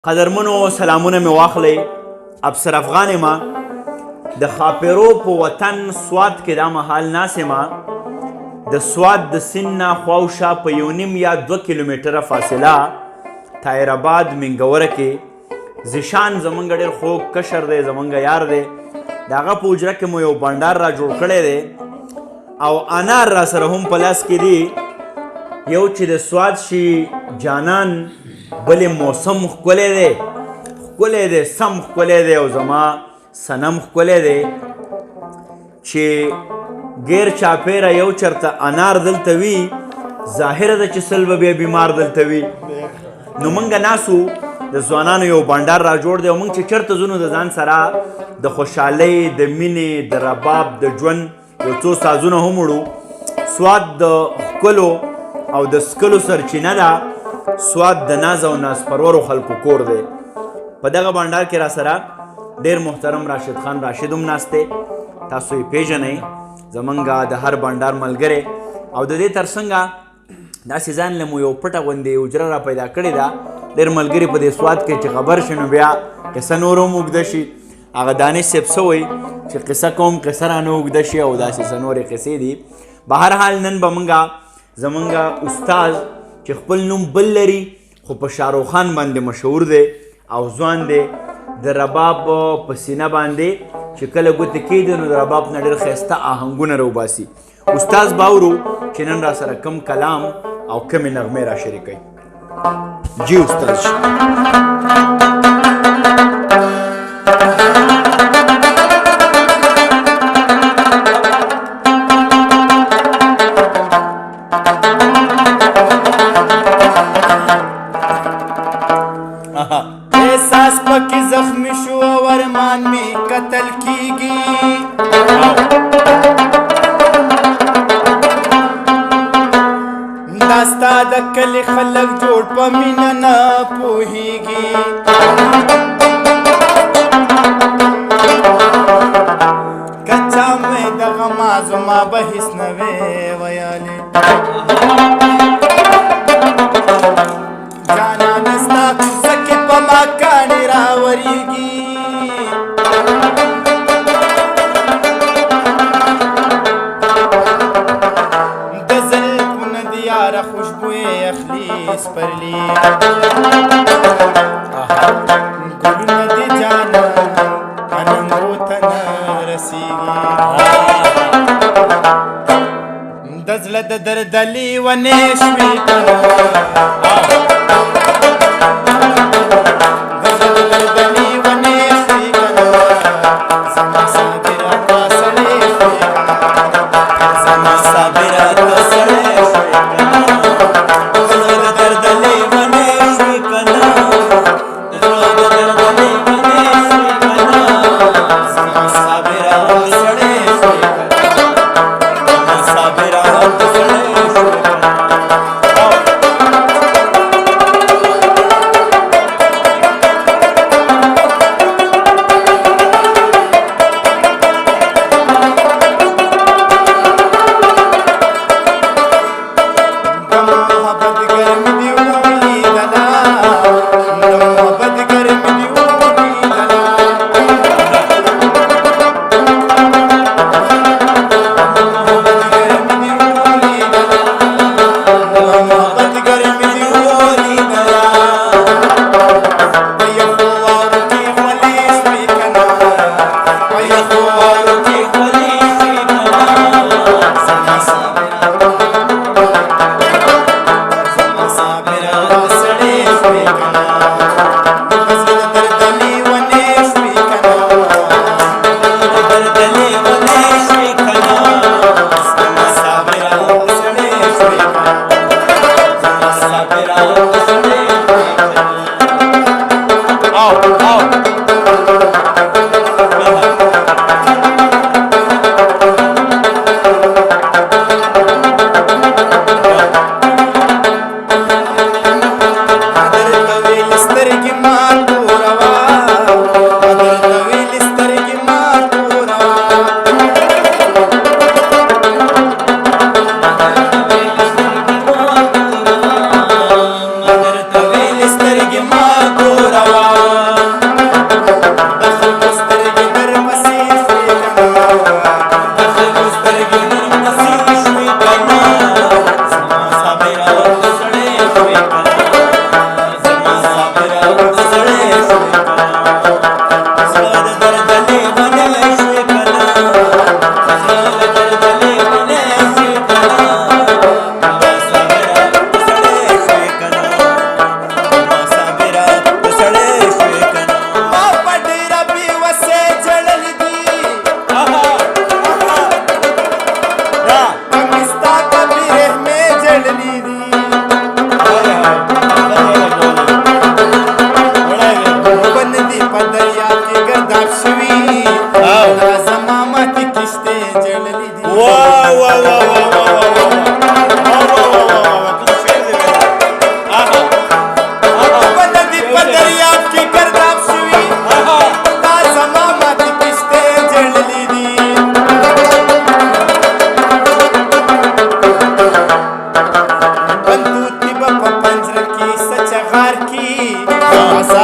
قدرمنو سلامونه مې واخلئ. افسر افغان ما د خاپیرو په وطن سوات کې دا مهال ناست ما د سوات د سیند نه خواوشا په 1.5 یا 2 کیلومتره فاصله طاهر آباد منګوره کې زیشان زمونږ ډېر خوږ کشر دی، زمونږ یار دی. د هغه په حجره کې مو یو بنډار را جوړ کړی دی او انار را سره هم په لاس کې دی. یو چې د سوات شي جانان، بلې موسم ښکلی دی، ښکلی دی، سم ښکلی دی او زما صنم ښکلی دی چې غیر چاپیره یو چرته انار دلته وي، ظاهره ده چې سل به بیا بیمار دلته وي. نو موږ ناسو د ځوانانو یو بنډار را جوړ دی او موږ چې چېرته ځو نو د ځان سره د خوشحالۍ، د مینې، د رباب، د ژوند یو څو سازونه هم وړو. سوات د ښکلو او د څکلو سرچینه ده. سوات د ناز او ناز پرورو خلکو کور دی. په دغه بنډار کې را سره ډېر محترم راشد خان راشد هم ناست دی، تاسو یې پیژنئ، زمونږ د هر بنډار ملګری. او د دې ترڅنګه داسې ځان له مو یو پټه غوندې حجره را پیدا کړې ده. ډېر ملګري په دې سوات کې چې خبر شي نو بیا قصه نور هم اوږده شي. هغه دانش صاحب څه وایي چې قصه کوم قصه رانه اوږده شي او داسې څه نورې قصې دي. بهرحال نن به موږ زمونږ استاد چې خپل نوم بل لري خو په شاهرخ خان باندې مشهور دی او ځوان دی، د رباب په سینه باندې چې کله ګوتې کېږي نو د رباب نه ډېر ښایسته آهنګونه راوباسي. استاد باورو چې نن را سره کم کلام او کمې نغمې را شریکوي. جی استاد احساس پکې زخمی شو او ارمان می قتل کیږي. دا ستا د کلي خلک جوړ په مینه نه پوهیږي. کچا مې دغه مازما به هیڅ نه وې ویلې. جانانه ستا کوڅه کې په ما کاڼي راورېږي. د زلفونه د یاره خوشبو یې اخلي سپرلي. ګلونه د جانان اننګو ته نه رسېږي. د زړه د دردلې ونې شوې کنه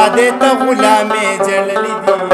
ازادې ته غلامې جړلې دي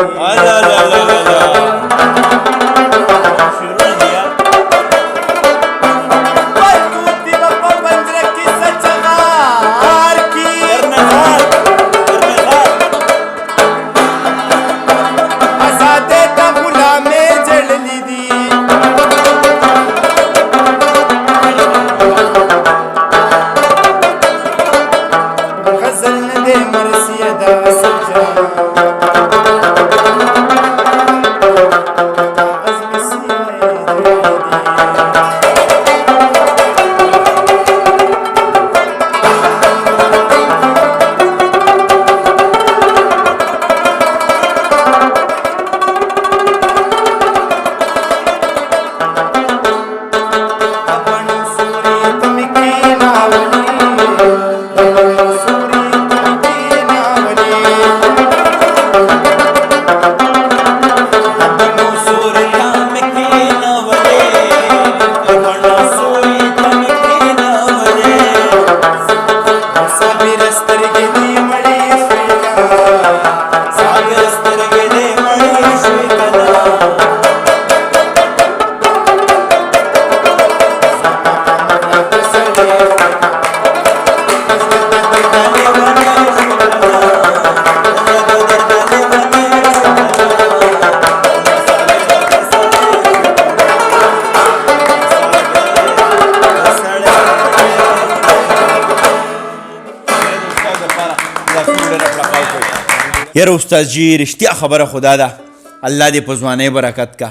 یاره استاد جی رښتیا خبره خدا ده الله دې په ځوانۍ برکت کا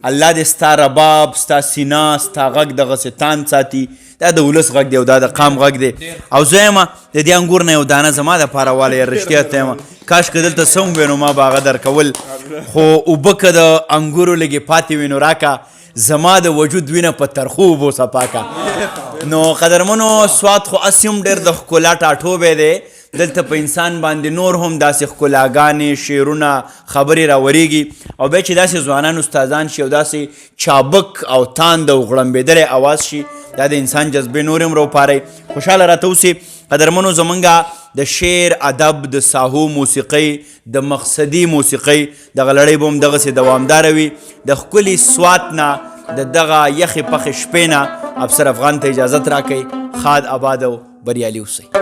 الله دې ستا رباب ستا سینه ستا غږ دغسې تان ساتي دا د ولس غږ دی او دا د قام غږ دی او زه یم د دې انګور نه یو دانه زما دپاره واله یار رښتیا ته یم کاش که دلته څه هم وی نو ما به هغه درکول خو اوبه که د انګورو لږې پاتې وي نو راکه زما د وجود وینه په ترخو اوبو صفا کا نو قدرمنو سوات خو هسې هم ډېر د ښکلا ټاټوبی دی دلته په انسان باندې نور هم داسې ښکلاګانې شعرونه خبرې راورېږي او بیا چې داسې ځوانان استادان شي او داسې چابک او تاند او غړمبېدلی اواز شي دا د انسان جذبې نور هم راوپاروي خوشحاله راته اوسې قدرمنو زمونږ د شعر ادب د ساهو موسیقۍ د مقصدي موسیقۍ دغه لړۍ به هم دغسې دوامداره وي د ښکلي سوات نه د دغه یخې پخې شپې نه افسر افغان ته اجازت راکوئ ښاد آباد او بریالي اوسئ